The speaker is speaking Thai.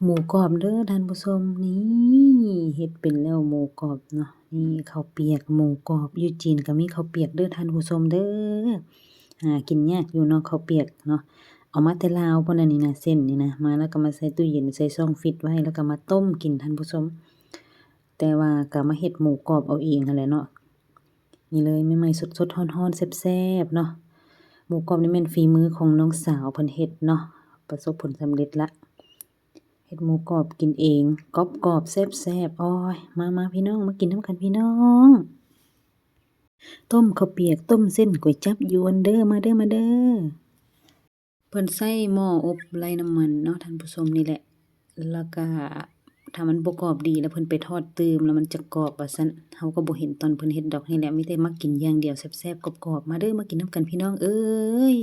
หมูกรอบเด้อท่านผู้ชมนี่เฮ็ดเป็นแล้วหมูกรอบเนาะนี่ข้าวเปียกหมูกรอบอยู่จีนก็มีข้าวเปียกเด้อท่านผู้ชมเด้อหากินยากอยู่เนาะข้าวเปียกเนาะเอามาแต่ลาวพุ่นน่ะนี่นะเส้นนี่นะมาแล้วก็มาใส่ตู้เย็นใส่ช่องฟรีซไว้แล้วก็มาต้มกินท่านผู้ชมแต่ว่าก็มาเฮ็ดหมูกรอบเอาเองนั่นแหละเนาะนี่เลยใหม่ๆสดๆร้อนๆแซ่บๆเนาะหมูกรอบนี่แม่นฝีมือของน้องสาวเพิ่นเฮ็ดเนาะประสบผลสำเร็จแล้ว เฮ็ดหมูกรอบกินเองกรอบๆแซ่บๆโอ๊ยมาๆพี่น้องมากินนำกันพี่น้องต้มข้าวเปียกต้มเส้นก๋วยจั๊บยวนเด้อมาเด้อเพิ่นใส่หม้ออบไร้น้ำมันเนาะท่านผู้ชมนี่แหละแล้วก็ถ้ามันบ่กรอบดีแล้วเพิ่นไปทอดตื่มแล้วมันจะกรอบว่าซั่นเฮาก็บ่เห็นตอนเพิ่นเฮ็ดดอกนี่แหละมีแต่มากินอย่างเดียวแซ่บๆกรอบๆมาเด้อมากินนำกันพี่น้องเอ้ย